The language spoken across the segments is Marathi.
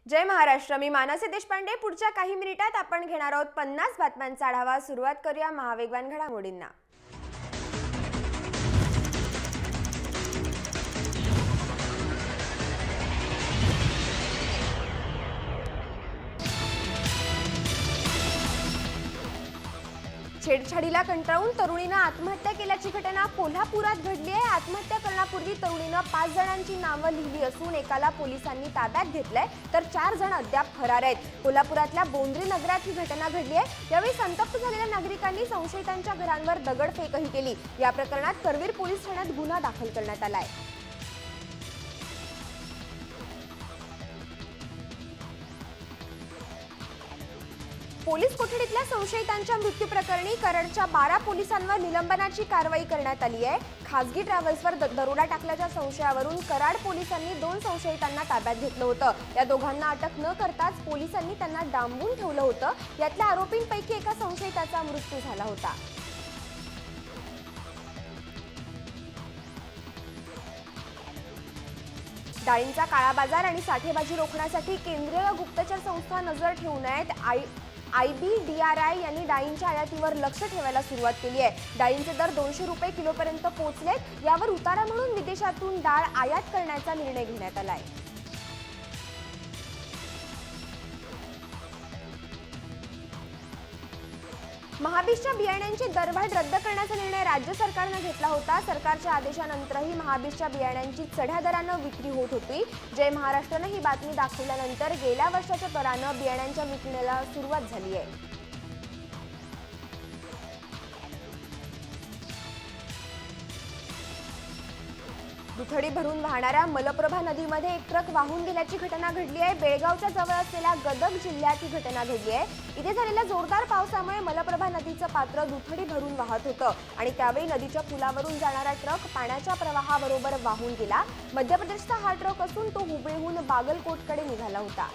जय महाराष्ट्र. मी मानसी देशपांडे. पुढच्या काही मिनिटात आपण घेणार आहोत 50 बातम्यांचा आढावा. सुरुवात करूया महावेगवान घडामोडींना. छेडछाडीला कंटाळून तरुणीनं आत्महत्या केल्याची घटना कोल्हापुरात घडली आहे. आत्महत्या करण्यापूर्वी तरुणीनं 5 जणांची नावं लिहिली असून एकाला पोलिसांनी ताब्यात घेतलंय, तर 4 जण अद्याप फरार आहेत. कोल्हापुरातल्या बोंद्री नगरात ही घटना घडली आहे. यावेळी संतप्त झालेल्या नागरिकांनी संशयितांच्या घरांवर दगडफेकही केली. या प्रकरणात करवीर पोलीस ठाण्यात गुन्हा दाखल करण्यात आलाय. पोलीस कोठडीतल्या संशयितांच्या मृत्यू प्रकरणी कराडच्या 12 पोलिसांवर निलंबनाची कारवाई करण्यात आली आहे. खासगी ट्रॅव्हल्सवर दरोडा टाकल्याच्या संशयावरून कराड पोलिसांनी 2 संशयितांना ताब्यात घेतलं होतं. या दोघांना अटक न करताच पोलिसांनी त्यांना डांबून ठेवलं होतं. यातल्या आरोपींपैकी एका संशयिताचा मृत्यू झाला होता. डाळींचा काळा बाजार आणि साठेबाजी रोखण्यासाठी केंद्रीय गुप्तचर संस्था नजर ठेवून आहेत. IBDRI यांनी डाळींच्या आयातीवर लक्ष ठेवायला सुरुवात केली आहे. डाळींचे दर 200 रुपये किलोपर्यंत पोहोचलेत. यावर उतारा म्हणून विदेशातून डाळ आयात करण्याचा निर्णय घेण्यात आलाय. महाबीजच्या बियाण्यांची दरवाढ रद्द करण्याचा निर्णय राज्य सरकारने घेतला होता. सरकारच्या आदेशानंतरही महाबीजच्या बियाण्यांची चढ्या दरानं विक्री होत होती. जय महाराष्ट्राने ही बातमी दाखवल्यानंतर गेल्या वर्षाच्या दरानं बियाण्यांच्या विक्रीला सुरुवात झाली आहे. दुथडी भरून वाहणाऱ्या मलप्रभा नदीमध्ये एक ट्रक वाहून गेल्याची घटना घडली आहे. बेळगावच्या जवळ असलेल्या गदग जिल्ह्यात ही घटना घडली आहे. इथे झालेल्या जोरदार पावसामुळे मलप्रभा नदीचं पात्र दुथडी भरून वाहत होतं आणि त्यावेळी नदीच्या पुलावरून जाणारा ट्रक पाण्याच्या प्रवाहाबरोबर वाहून गेला. मध्य प्रदेशचा हा ट्रक असून तो हुबळीहून बागलकोटकडे निघाला होता.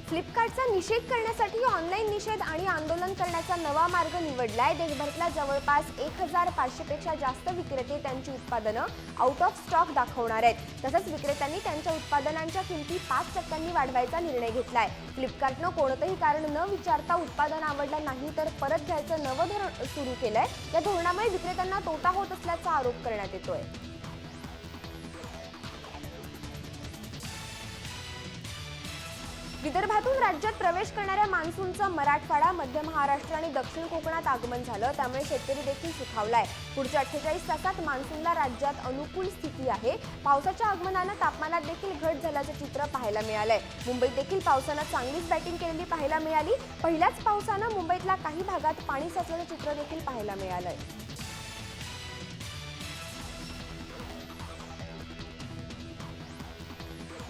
फ्लिपकार्टचा निषेध करण्यासाठी ऑनलाईन निषेध आणि आंदोलन करण्याचा नवा मार्ग निवडलाय. देशभरातल्या जवळपास 1500 पेक्षा जास्त विक्रेते त्यांची उत्पादनं आउट ऑफ स्टॉक दाखवणार आहेत. तसंच विक्रेत्यांनी त्यांच्या उत्पादनांच्या किमती 5% वाढवायचा निर्णय घेतलाय. फ्लिपकार्टनं कोणतंही कारण न विचारता उत्पादन आवडलं नाही तर परत घ्यायचं नवं धोरण सुरू केलंय. या धोरणामुळे विक्रेत्यांना तोटा होत असल्याचा आरोप करण्यात येतोय. विदर्भातून राज्यात प्रवेश करणाऱ्या मान्सूनचं मराठवाडा, मध्य महाराष्ट्र आणि दक्षिण कोकणात आगमन झालं. त्यामुळे शेतकरी देखील सुखावलाय. पुढच्या 48 तासात मान्सूनला राज्यात अनुकूल स्थिती आहे. पावसाच्या आगमनानं तापमानात देखील घट झाल्याचं चित्र पाहायला मिळालंय. मुंबईत देखील पावसानं चांगलीच बॅटिंग केलेली पाहायला मिळाली. पहिल्याच पावसानं मुंबईतल्या काही भागात पाणी साचल्याचं चित्र देखील पाहायला मिळालंय.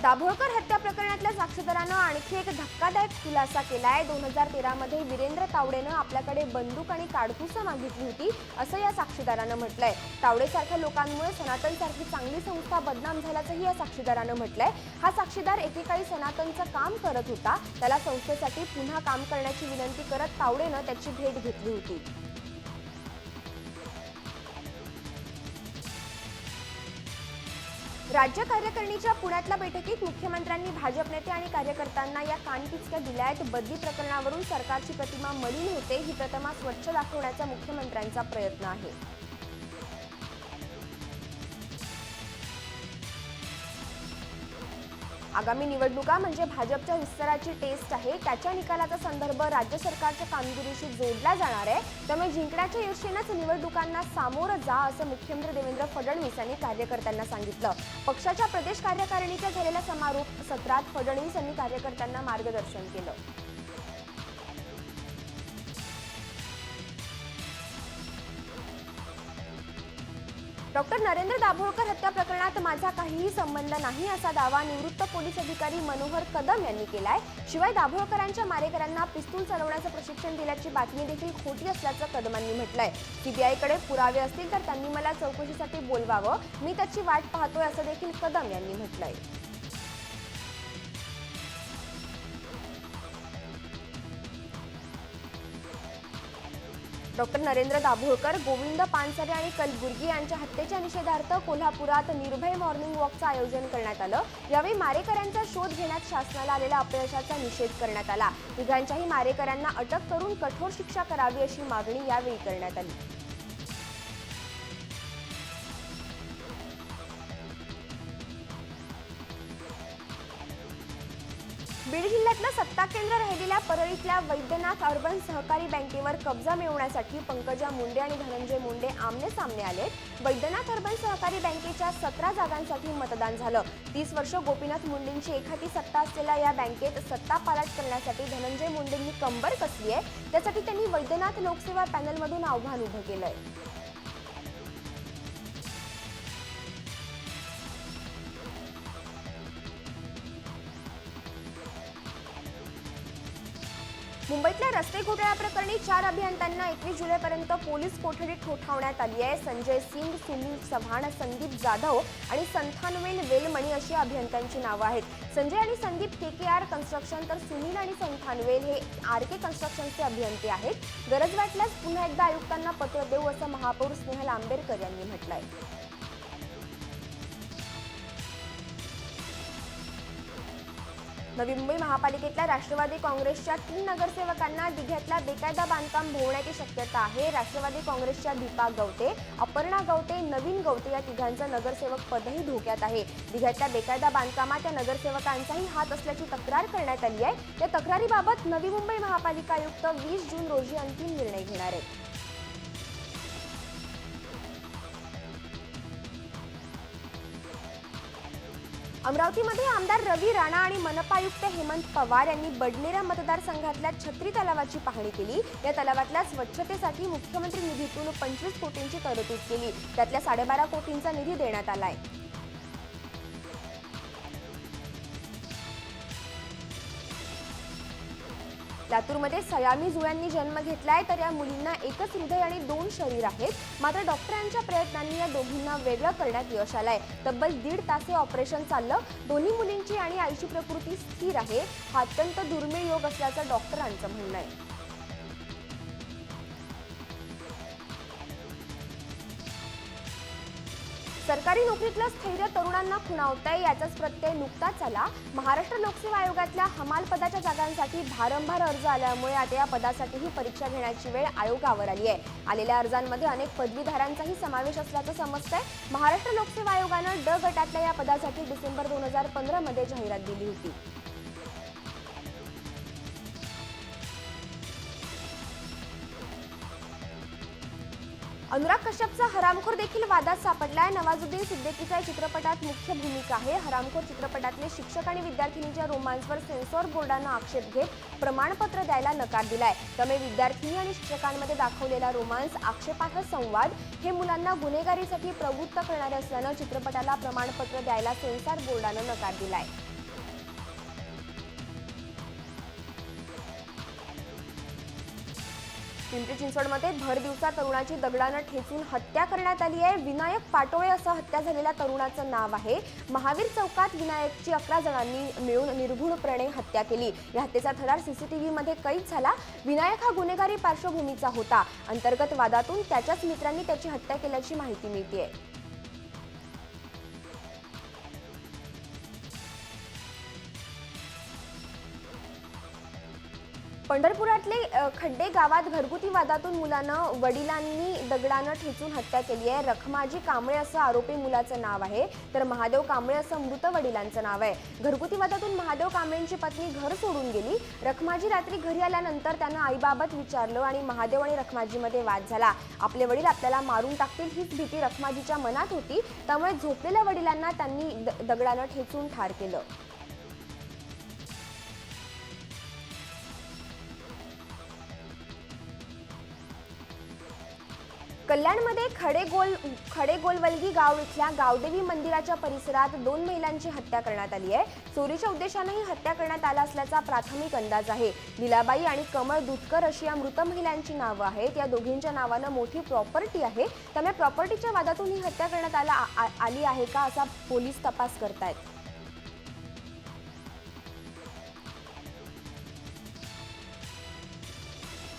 दाभोळकर हत्या प्रकरणातल्या साक्षीदारानं आणखी एक धक्कादायक खुलासा केलाय. 2013 मध्ये वीरेंद्र तावडेनं आपल्याकडे बंदूक आणि काडतुसं मागितली होती असं या साक्षीदारानं म्हटलंय. तावडेसारख्या लोकांमुळे सनातनसारखी चांगली संस्था बदनाम झाल्याचंही या साक्षीदारानं म्हटलंय. हा साक्षीदार एकेकाळी सनातनचं काम करत होता. त्याला संस्थेसाठी पुन्हा काम करण्याची विनंती करत तावडेनं त्याची भेट घेतली होती. राज्य कार्यकारिणीच्या पुण्यातल्या बैठकीत मुख्यमंत्र्यांनी भाजप नेते आणि कार्यकर्त्यांना या कानपिचक्या दिल्या आहेत. बदली प्रकरणावरून सरकारची प्रतिमा मलिन होते, ही प्रतिमा स्वच्छ दाखवण्याचा मुख्यमंत्र्यांचा प्रयत्न आहे. आगामी निवडणुका म्हणजे भाजपच्या विस्ताराची टेस्ट आहे. त्याच्या निकालाचा संदर्भ राज्य सरकारच्या कामगिरीशी जोडला जाणार आहे. त्यामुळे जिंकण्याच्या इच्छेनेच निवडणुकांना सामोरं जा असं मुख्यमंत्री देवेंद्र फडणवीस यांनी कार्यकर्त्यांना सांगितलं. पक्षाच्या प्रदेश कार्यकारिणीच्या झालेल्या समारोप सत्रात फडणवीस यांनी कार्यकर्त्यांना मार्गदर्शन केलं. डॉक्टर नरेंद्र दाभोळकर हत्या प्रकरणात माझा काहीही संबंध नाही असा दावा निवृत्त पोलीस अधिकारी मनोहर कदम यांनी केलाय. शिवाय दाभोळकरांच्या मारेकऱ्यांना पिस्तूल चालवण्याचं प्रशिक्षण दिल्याची बातमी देखील खोटी असल्याचं कदमांनी म्हटलंय. सीबीआयकडे पुरावे असतील तर त्यांनी मला चौकशीसाठी बोलवावं, मी त्याची वाट पाहतोय असं देखील कदम यांनी म्हटलंय. डॉक्टर नरेंद्र दाभोळकर, गोविंद पानसरे आणि कलबुर्गी यांच्या हत्येच्या निषेधार्थ कोल्हापुरात निर्भय मॉर्निंग वॉकचं आयोजन करण्यात आलं। यावेळी मारेकऱ्यांचा शोध घेण्यात शासनाला आलेल्या अपयशाचा निषेध करण्यात आला। तिघांच्याही मारेकऱ्यांना अटक करून कठोर शिक्षा करावी अशी मागणी यावेळी करण्यात आली। बीड जिल्ह्यातलं सत्ता केंद्र राहिलेल्या परळीतल्या वैद्यनाथ अर्बन सहकारी बँकेवर कब्जा मिळवण्यासाठी पंकजा मुंडे आणि धनंजय मुंडे आमने सामने आले। वैद्यनाथ अर्बन सहकारी बँकेच्या 17 जागांसाठी मतदान झालं। 30 वर्ष गोपीनाथ मुंडेंची एखादी सत्ता असलेल्या या बँकेत सत्ता पालट करण्यासाठी धनंजय मुंडेंनी कंबर कसली आहे, त्यासाठी त्यांनी वैद्यनाथ लोकसेवा पॅनलमधून आव्हान उभं केलंय। मुंबईतल्या रस्ते घोटाळ्याप्रकरणी 4 अभियंत्यांना 21 जुलैपर्यंत पोलीस कोठडीत ठोठावण्यात आली आहे। संजय सिंग, सुनील चव्हाण, संदीप जाधव आणि संथानवेल वेलमणी अशी अभियंत्यांची नावं आहेत। संजय आणि संदीप केकेआर कन्स्ट्रक्शन तर सुनील आणि संथानवेल हे आरके कन्स्ट्रक्शनचे अभियंते आहेत। गरज वाटल्यास पुन्हा एकदा आयुक्तांना पत्र देऊ असं महापौर स्नेहल आंबेडकर यांनी म्हटलंय। नवी मुंबई महापालिकेतल्या राष्ट्रवादी काँग्रेसच्या 3 नगरसेवकांना दिघ्यातल्या बेकायदा बांधकाम भोवण्याची शक्यता आहे। राष्ट्रवादी काँग्रेसच्या दीपा गवते, अपर्णा गवते, नवीन गवते या तिघांचं नगरसेवक पदही धोक्यात आहे। दिघ्यातल्या बेकायदा बांधकामात या नगरसेवकांचाही हात असल्याची तक्रार करण्यात आली आहे। या तक्रारीबाबत नवी मुंबई महापालिका आयुक्त 20 जून रोजी अंतिम निर्णय घेणार आहेत। अमरावतीमध्ये आमदार रवी राणा आणि मनपा आयुक्त हेमंत पवार यांनी बडनेरा मतदारसंघातल्या छत्री तलावाची पाहणी केली। या तलावातल्या स्वच्छतेसाठी मुख्यमंत्री निधीतून 25 कोटींची तरतूद केली। त्यातल्या 12.5 कोटींचा निधी देण्यात आलाय। लातूरमध्ये सयामी जुळ्यांनी जन्म घेतलाय, तर या मुलींना एकच हृदय आणि 2 शरीर आहेत। मात्र डॉक्टरांच्या प्रयत्नांनी या दोघींना वेगळं करण्यात यश आलंय। तब्बल 1.5 तास हे ऑपरेशन चाललं। दोन्ही मुलींची आणि आईची प्रकृती स्थिर आहे। हा अत्यंत दुर्मिळ योग असल्याचं डॉक्टरांचं म्हणणं आहे। सरकारी नोकरीतलं स्थैर्य तरुणांना खुणावतंय, याचाच प्रत्यय नुकताच आला। महाराष्ट्र लोकसेवा आयोगातल्या हमाल पदाच्या जागांसाठी भारंभार अर्ज आल्यामुळे आता या पदासाठीही परीक्षा घेण्याची वेळ आयोगावर आली आहे। आलेल्या अर्जांमध्ये अनेक पदवीधरांचाही समावेश असल्याचं समजतंय। महाराष्ट्र लोकसेवा आयोगानं ड गटातल्या या पदासाठी डिसेंबर 2015 मध्ये जाहिरात दिली होती। अनुराग कश्यपचा हरामखोर देखील वादात सापडलाय। नवाजुद्दीन सिद्दीकीच्या चित्रपटात मुख्य भूमिका आहे। हरामखोर चित्रपटातले शिक्षक आणि विद्यार्थिनीच्या रोमांसवर सेन्सॉर बोर्डानं आक्षेप घेत प्रमाणपत्र द्यायला नकार दिलाय। त्यामुळे विद्यार्थिनी आणि शिक्षकांमध्ये दाखवलेला रोमांस, आक्षेपार्ह संवाद हे मुलांना गुन्हेगारीसाठी प्रवृत्त करणारे असल्यानं चित्रपटाला प्रमाणपत्र द्यायला सेन्सॉर बोर्डानं नकार दिलाय। पिंपरी चिंचवडमध्ये भर दिवसा तरुणाची दगडानं ठेचून हत्या करण्यात आली आहे। विनायक पाटोळे असं हत्या झालेल्या तरुणाचं नाव आहे। महावीर चौकात विनायकची 11 जणांनी मिळून निर्घृणपणे हत्या केली। या हत्येचा थरार सीसीटीव्हीमध्ये कैद झाला। विनायक हा गुन्हेगारी पार्श्वभूमीचा होता। अंतर्गत वादातून त्याच्याच मित्रांनी त्याची हत्या केल्याची माहिती मिळतेय। पंढरपुरातले खड्डे गावात घरगुती वादातून मुलानं वडिलांनी दगडानं ठेचून हत्या केली आहे। रखमाजी कांबळे असं आरोपी मुलाचं नाव आहे, तर महादेव कांबळे असं मृत वडिलांचं नाव आहे। घरगुती वादातून महादेव कांबळेंची पत्नी घर सोडून गेली। रखमाजी रात्री घरी आल्यानंतर त्यानं आईबाबत विचारलं आणि महादेव आणि रखमाजीमध्ये वाद झाला। आपले वडील आपल्याला मारून टाकतील हीच भीती रखमाजीच्या मनात होती। त्यामुळे झोपलेल्या वडिलांना त्यांनी दगडानं ठेचून ठार केलं। कल्याणमध्ये खडेगोलवलगी गाव इथल्या गावदेवी मंदिराच्या परिसरात 2 महिलांची हत्या करण्यात आली आहे। चोरीच्या उद्देशाने ही हत्या करण्यात आला असल्याचा प्राथमिक अंदाज आहे। लीलाबाई आणि कमळ दुधकर अशी या मृत महिलांची नावं आहेत। या दोघींच्या नावानं मोठी प्रॉपर्टी आहे। त्यामुळे प्रॉपर्टीच्या वादातून ही हत्या करण्यात आली आहे का असा पोलीस तपास करतायत।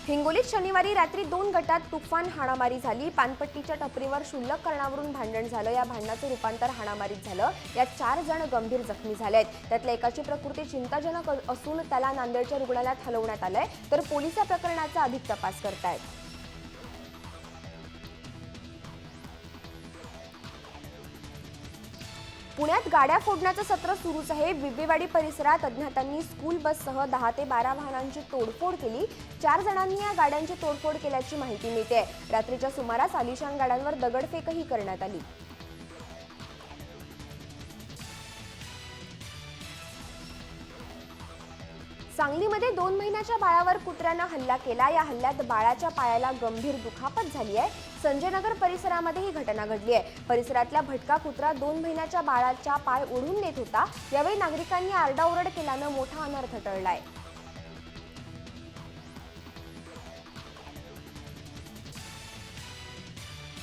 हिंगोलीत शनिवारी रात्री 2 गटात तुफान हाणामारी झाली। पानपट्टीच्या टपरीवर क्षुल्लक कारणावरून भांडण झालं। या भांडणाचं रूपांतर हाणामारीत झालं। यात 4 जण गंभीर जखमी झालेत। त्यातल्या एकाची प्रकृती चिंताजनक असून त्याला नांदेडच्या रुग्णालयात हलवण्यात आलंय, तर पोलीस या प्रकरणाचा अधिक तपास करतायत। पुण्यात गाड्या फोडण्याचं सत्र सुरूच आहे। बिबवेवाडी परिसरात अज्ञातांनी स्कूल बससह 10 ते 12 वाहनांची तोडफोड केली। 4 जणांनी या गाड्यांची तोडफोड केल्याची माहिती मिळते। रात्रीच्या सुमारास आलिशान गाड्यांवर दगडफेकही करण्यात आली। सांगलीमध्ये 2 महिन्याच्या बाळावर कुत्र्यानं हल्ला केला। या हल्ल्यात बाळाच्या पायाला गंभीर दुखापत झाली आहे। संजयनगर परिसरामध्ये ही घटना घडली आहे। परिसरातला भटका कुत्रा 2 महिन्याच्या बाळाचा पाय ओढून नेत होता। यावेळी नागरिकांनी आरडाओरड केल्यानं मोठा अनर्थ टळलाय।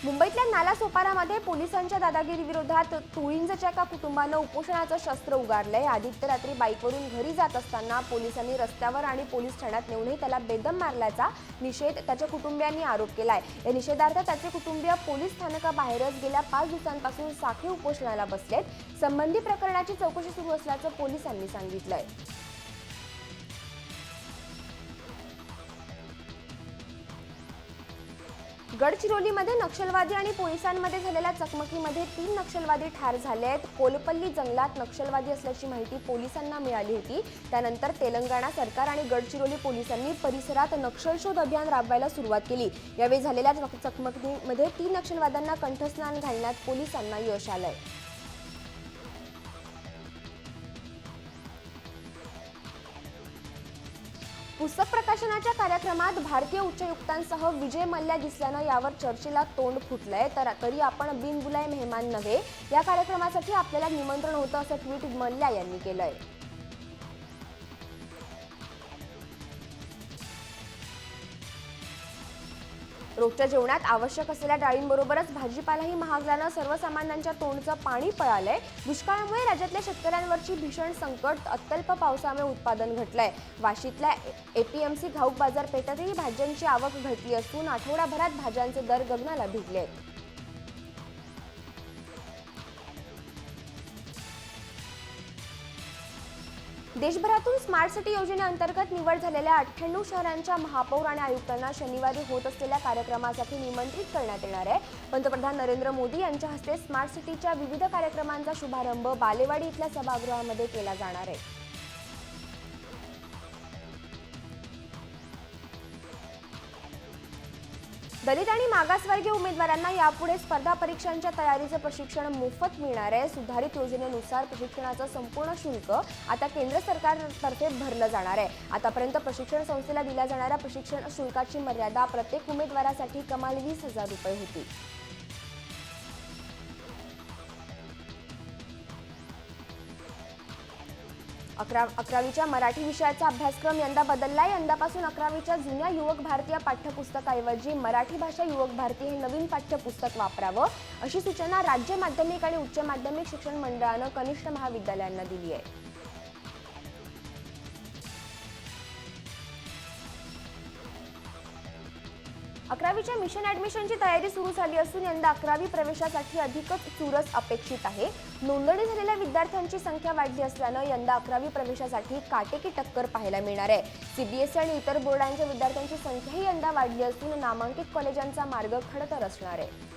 मुंबईतल्या नालासोपारामध्ये पोलिसांच्या दादागिरीविरोधात तुळिंजच्या एका कुटुंबानं उपोषणाचं शस्त्र उगारलंय। आदित्य रात्री बाईकवरून घरी जात असताना पोलिसांनी रस्त्यावर आणि पोलीस ठाण्यात नेऊनही त्याला बेदम मारल्याचा निषेध त्याच्या कुटुंबियांनी आरोप केलाय। या निषेधार्थ त्याचे कुटुंबीय पोलीस स्थानकाबाहेरच गेल्या 5 दिवसांपासून साखळी उपोषणाला बसलेत। संबंधी प्रकरणाची चौकशी सुरू असल्याचं पोलिसांनी सांगितलंय। गडचिरोलीमध्ये नक्षलवादी आणि पोलिसांमध्ये झालेल्या चकमकीमध्ये 3 नक्षलवादी ठार झाले आहेत। कोलपल्ली जंगलात नक्षलवादी असल्याची माहिती पोलिसांना मिळाली होती। त्यानंतर तेलंगणा सरकार आणि गडचिरोली पोलिसांनी परिसरात नक्षल शोध अभियान राबवायला सुरुवात केली। यावेळी झालेल्या चकमकीमध्ये 3 नक्षलवाद्यांना कंठस्नान घालण्यात पोलिसांना यश आलंय। पुस्तक प्रकाशनाच्या कार्यक्रमात भारतीय उच्चायुक्तांसह विजय मल्ल्या दिसल्यानं यावर चर्चेला तोंड फुटलंय। तरी आपण बिनबुलाए मेहमान नव्हे, या कार्यक्रमासाठी आपल्याला निमंत्रण होतं असं ट्विट मल्ल्या यांनी केलंय। रोजच्या जेवणात आवश्यक असलेल्या डाळींबरोबरच भाजीपालाही महागल्यानं सर्वसामान्यांच्या तोंडचं पाणी पळालंय। दुष्काळामुळे राज्यातल्या शेतकऱ्यांवरची भीषण संकट, अत्यल्प पावसामुळे उत्पादन घटलंय। वाशीतल्या एपीएमसी घाऊक बाजारपेठेतही भाज्यांची आवक घटली असून आठवडाभरात भाज्यांचे दर गगनाला भिडलेत। देशभरातून स्मार्ट सिटी योजनेअंतर्गत निवड झालेल्या 98 शहरांच्या महापौर आणि आयुक्तांना शनिवारी होत असलेल्या कार्यक्रमासाठी निमंत्रित करण्यात येणार आहे। पंतप्रधान नरेंद्र मोदी यांच्या हस्ते स्मार्ट सिटीच्या विविध कार्यक्रमांचा शुभारंभ बालेवाडी इथल्या सभागृहामध्ये केला जाणार आहे। दलित आणि मागासवर्गीय उमेदवारांना यापुढे स्पर्धा परीक्षांच्या तयारीचं प्रशिक्षण मोफत मिळणार आहे। सुधारित योजनेनुसार प्रशिक्षणाचं संपूर्ण शुल्क आता केंद्र सरकारतर्फे भरलं जाणार आहे। आतापर्यंत प्रशिक्षण संस्थेला दिल्या जाणाऱ्या प्रशिक्षण शुल्काची मर्यादा प्रत्येक उमेदवारासाठी कमाल 20,000 रुपये होती। 11वीच्या मराठी विषयाचा अभ्यासक्रम यंदा बदललाय। यंदापासून 11वीच्या जुन्या युवक भारतीय पाठ्यपुस्तकाऐवजी मराठी भाषा युवक भारती हे नवीन पाठ्यपुस्तक वापरावं, अशी सूचना राज्य माध्यमिक आणि उच्च माध्यमिक शिक्षण मंडळानं कनिष्ठ महाविद्यालयांना दिली आहे। अकरावीच्या मिशन ॲडमिशनची तयारी सुरू झाली असून यंदा 11वी प्रवेशासाठी अधिकच चुरस अपेक्षित आहे। नोंदणी झालेल्या विद्यार्थ्यांची संख्या वाढली असल्यानं यंदा 11वी प्रवेशासाठी काटेकी टक्कर पाहायला मिळणार आहे। सीबीएसई आणि इतर बोर्डांच्या विद्यार्थ्यांची संख्याही यंदा वाढली असून नामांकित कॉलेजांचा मार्ग खडतर असणार आहे।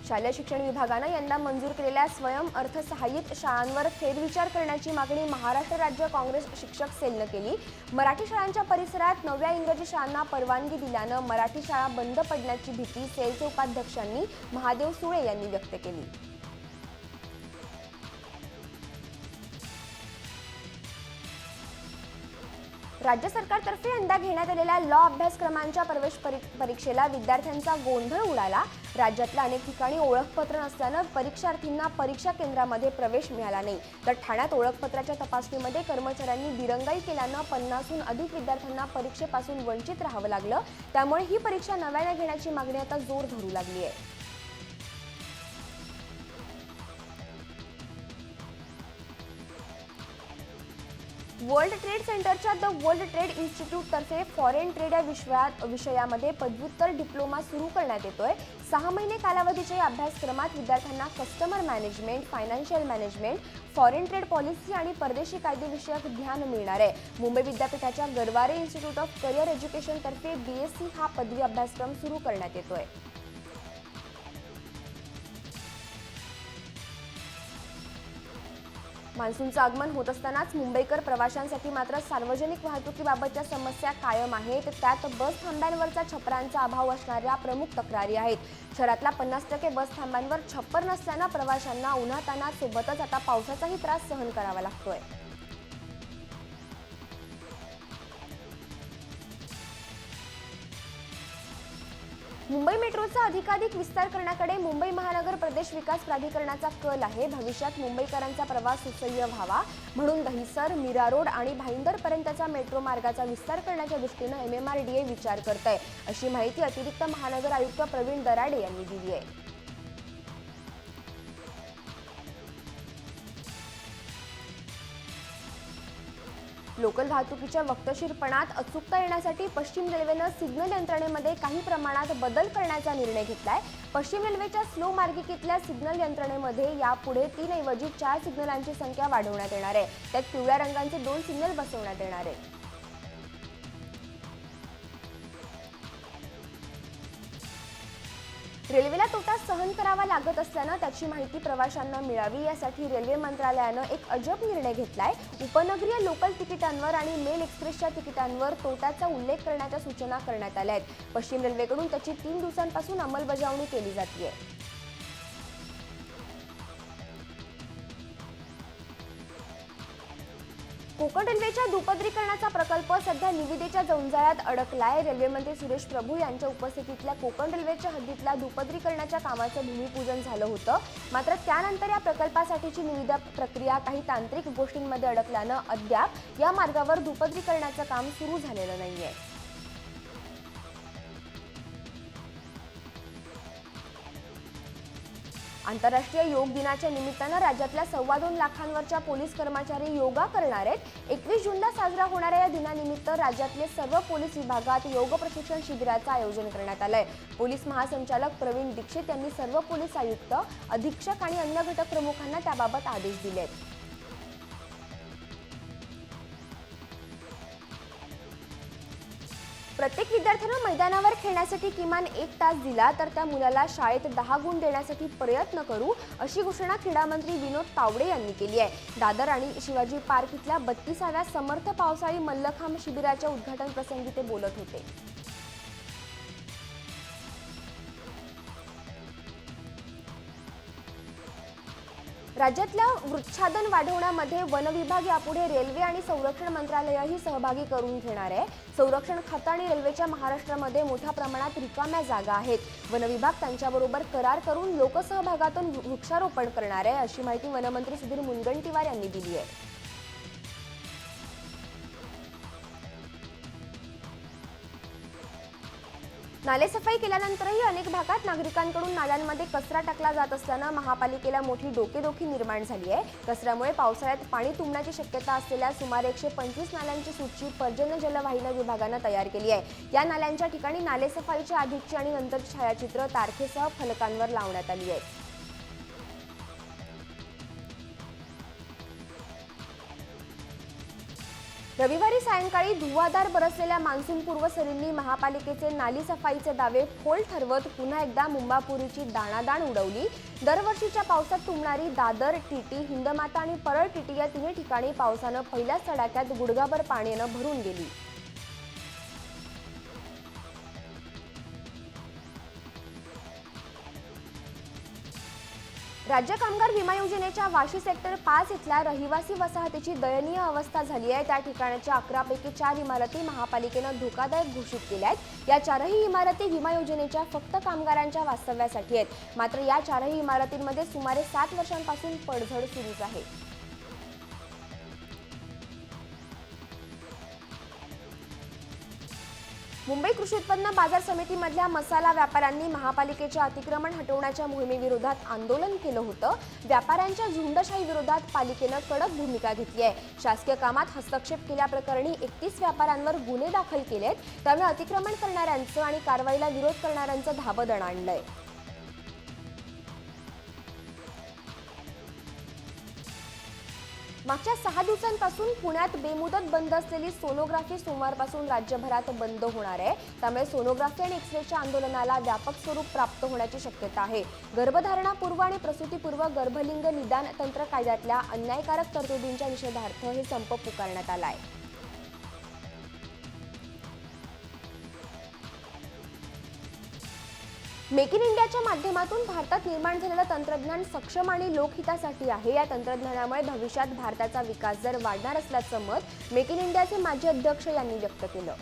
शालेय शिक्षण विभागानं यंदा मंजूर केलेल्या स्वयं अर्थसहाय्यित शाळांवर फेरविचार करण्याची मागणी महाराष्ट्र राज्य काँग्रेस शिक्षक सेलनं केली। मराठी शाळांच्या परिसरात नव्या इंग्रजी शाळांना परवानगी दिल्यानं मराठी शाळा बंद पडण्याची भीती सेलचे उपाध्यक्षांनी महादेव सुळे यांनी व्यक्त केली। राज्य सरकारतर्फे यंदा घेण्यात आलेल्या लॉ अभ्यासक्रमांच्या प्रवेश परीक्षेला विद्यार्थ्यांचा गोंधळ उडाला। राज्यातल्या अनेक ठिकाणी ओळखपत्र नसल्यानं परीक्षार्थींना परीक्षा केंद्रामध्ये प्रवेश मिळाला नाही। तर ठाण्यात ओळखपत्राच्या तपासणीमध्ये कर्मचाऱ्यांनी दिरंगाई केल्यानं 50हून अधिक विद्यार्थ्यांना परीक्षेपासून वंचित राहावं लागलं। त्यामुळे ही परीक्षा नव्याने घेण्याची मागणी आता जोर धरू लागली आहे। वर्ल्ड ट्रेड सेंटरच्या द वर्ल्ड ट्रेड इन्स्टिट्यूटतर्फे फॉरेन ट्रेड या विषयामध्ये पदव्युत्तर डिप्लोमा सुरू करण्यात येतोय। 6 महिने कालावधीच्या या अभ्यासक्रमात विद्यार्थ्यांना customer management, financial management, foreign trade policy आणि परदेशी कायदेविषयक ज्ञान मिळणार आहे। मुंबई विद्यापीठाच्या गरवारे इन्स्टिट्यूट ऑफ करिअर एज्युकेशनतर्फे BSc हा पदवी अभ्यासक्रम सुरू करण्यात येतोय। मान्सूनचं आगमन होत असतानाच मुंबईकर प्रवाशांसाठी मात्र सार्वजनिक वाहतुकीबाबतच्या समस्या कायम आहेत। त्यात बस थांब्यांवरचा छपरांचा अभाव असणाऱ्या प्रमुख तक्रारी आहेत। शहरातल्या 50% बस थांब्यांवर छप्पर नसल्यानं प्रवाशांना उन्हातान्हात सोबतच आता पावसाचाही त्रास सहन करावा लागतोय। मुंबई मेट्रोचा अधिकाधिक विस्तार करण्याकडे मुंबई महानगर प्रदेश विकास प्राधिकरणाचा कल आहे। भविष्यात मुंबईकरांचा प्रवास सुसह्य व्हावा म्हणून दहिसर, मीरा रोड आणि भाईंदरपर्यंतचा मेट्रो मार्गाचा विस्तार करण्याच्या दृष्टीने MMRDA विचार करतंय, अशी माहिती अतिरिक्त महानगर आयुक्त प्रवीण दराडे यांनी दिली आहे। लोकल वाहतुकीच्या वक्तशीरपणात अचूकता येण्यासाठी पश्चिम रेल्वेनं सिग्नल यंत्रणेमध्ये काही प्रमाणात बदल करण्याचा निर्णय घेतलाय। पश्चिम रेल्वेच्या स्लो मार्गिकेतल्या सिग्नल यंत्रणेमध्ये यापुढे 3 ऐवजी 4 सिग्नलांची संख्या वाढवण्यात येणार आहे। त्यात पिवळ्या रंगाचे 2 सिग्नल बसवण्यात येणार आहेत। रेल्वेला तोटा सहन करावा लागत असल्यानं त्याची माहिती प्रवाशांना मिळावी यासाठी रेल्वे मंत्रालयानं एक अजब निर्णय घेतलाय। उपनगरीय लोकल तिकिटांवर आणि मेल एक्सप्रेसच्या तिकिटांवर तोट्याचा उल्लेख करण्याच्या सूचना करण्यात आल्या आहेत। पश्चिम रेल्वेकडून त्याची 3 दिवसांपासून अंमलबजावणी केली जाते। कोकण रेल्वेच्या दुपदरीकरणाचा प्रकल्प सध्या निविदेच्या जंजाळ्यात अडकलाय। रेल्वे मंत्री सुरेश प्रभू यांच्या उपस्थितीतल्या कोकण रेल्वेच्या हद्दीतल्या दुपदरीकरणाच्या कामाचं भूमिपूजन झालं होतं। मात्र त्यानंतर या प्रकल्पासाठीची निविदा प्रक्रिया काही तांत्रिक गोष्टींमध्ये अडकल्यानं अद्याप या मार्गावर दुपदरीकरणाचं काम सुरू झालेलं नाहीये। आंतरराष्ट्रीय योग दिनाच्या निमित्तानं राज्यातल्या 2.25 लाखांवरच्या पोलीस कर्मचारी योगा करणार आहेत। 21 जूनला साजरा होणाऱ्या या दिनानिमित्त राज्यातले सर्व पोलीस विभागात योग प्रशिक्षण शिबिराचं आयोजन करण्यात आलंय। पोलीस महासंचालक प्रवीण दीक्षित यांनी सर्व पोलीस आयुक्त, अधीक्षक आणि अन्य घटक प्रमुखांना त्याबाबत आदेश दिलेत। प्रत्येक विद्यार्थ्यानं मैदानावर खेळण्यासाठी किमान 1 तास दिला तर त्या मुलाला शाळेत 10 गुण देण्यासाठी प्रयत्न करू, अशी घोषणा क्रीडा मंत्री विनोद तावडे यांनी केली आहे। दादर आणि शिवाजी पार्क इथल्या 32व्या समर्थ पावसाळी मल्लखांब शिबिराच्या उद्घाटन प्रसंगी ते बोलत होते। राज्यातल्या वृक्षादन वाढवण्यामध्ये वन विभाग यापुढे रेल्वे आणि संरक्षण मंत्रालयही सहभागी करून घेणार आहे। संरक्षण खातं आणि रेल्वेच्या महाराष्ट्रामध्ये मोठ्या प्रमाणात रिकाम्या जागा आहेत। वन विभाग त्यांच्याबरोबर करार करून लोकसहभागातून वृक्षारोपण करणार आहे, अशी माहिती वनमंत्री सुधीर मुनगंटीवार यांनी दिली आहे। नालेसफाई केल्यानंतरही अनेक भागात नागरिकांकडून नाल्यांमध्ये कचरा टाकला जात असल्यानं महापालिकेला मोठी डोकेदुखी निर्माण झाली आहे। कचऱ्यामुळे पावसाळ्यात पाणी तुंबण्याची शक्यता असलेल्या सुमारे 125 नाल्यांची सूची पर्जन्य जलवाहिनी विभागानं तयार केली आहे। या नाल्यांच्या ठिकाणी नालेसफाईच्या आधीची आणि नंतरची छायाचित्र तारखेसह फलकांवर लावण्यात आली आहेत। रविवारी सायंकाळी धुव्वाधार बरसलेल्या मान्सूनपूर्व सरींनी महापालिकेचे नाली सफाईचे दावे फोल ठरवत पुन्हा एकदा मुंबापुरीची दाणादाण उडवली। दरवर्षीच्या पावसात तुंबणारी दादर, टीटी, हिंदमाता आणि परळ टीटी या 3 ठिकाणी पावसानं पहिल्याच तडाख्यात गुडघाभर पाण्यानं भरून गेली। राज्य कामगार विमा योजनेच्या वाशी सेक्टर 5 इथल्या रहिवासी वसाहतीची दयनीय अवस्था झाली आहे। त्या ठिकाणच्या 11 पैकी 4 इमारती महापालिकेनं धोकादायक घोषित केल्या आहेत। या 4ही इमारती विमा योजनेच्या फक्त कामगारांच्या वास्तव्यासाठी आहेत। मात्र या 4ही इमारतींमध्ये सुमारे 7 वर्षांपासून पडझड सुरूच आहे। मुंबई कृषी उत्पन्न बाजार समितीमधल्या मसाला व्यापाऱ्यांनी महापालिकेच्या अतिक्रमण हटवण्याच्या मोहिमेविरोधात आंदोलन केलं होतं. व्यापाऱ्यांच्या झुंडशाही विरोधात पालिकेनं कडक भूमिका घेतली आहे. शासकीय कामात हस्तक्षेप केल्याप्रकरणी 31 व्यापाऱ्यांवर गुन्हे दाखल केलेत. त्यामुळे अतिक्रमण करणाऱ्यांचं आणि कारवाईला विरोध करणाऱ्यांचं धाबदण आणलंय. मागच्या 6 दिवसांपासून पुण्यात बेमुदत बंद असलेली सोनोग्राफी सोमवारपासून राज्यभरात बंद होणार आहे. त्यामुळे सोनोग्राफी आणि एक्सरेच्या आंदोलनाला व्यापक स्वरूप प्राप्त होण्याची शक्यता आहे. गर्भधारणापूर्व आणि प्रसूतीपूर्व गर्भलिंग निदान तंत्र कायद्यातल्या अन्यायकारक तरतुदींच्या निषेधार्थ हे संप पुकारण्यात आला आहे. मेक इन इंडियाच्या माध्यमातून भारतात निर्माण झालेलं तंत्रज्ञान सक्षम आणि लोकहितासाठी आहे. या तंत्रज्ञानामुळे भविष्यात भारताचा विकास दर वाढणार असल्याचं मत मेक इन इंडियाचे माजी अध्यक्ष यांनी व्यक्त केलं.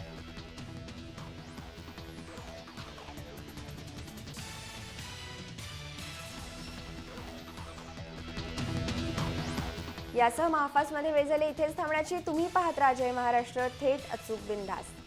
यासह महापासमध्ये वेळ झाले इथेच थांबण्याची. तुम्ही पाहत राहा जय महाराष्ट्र, थेट अचूक बिनधास्त.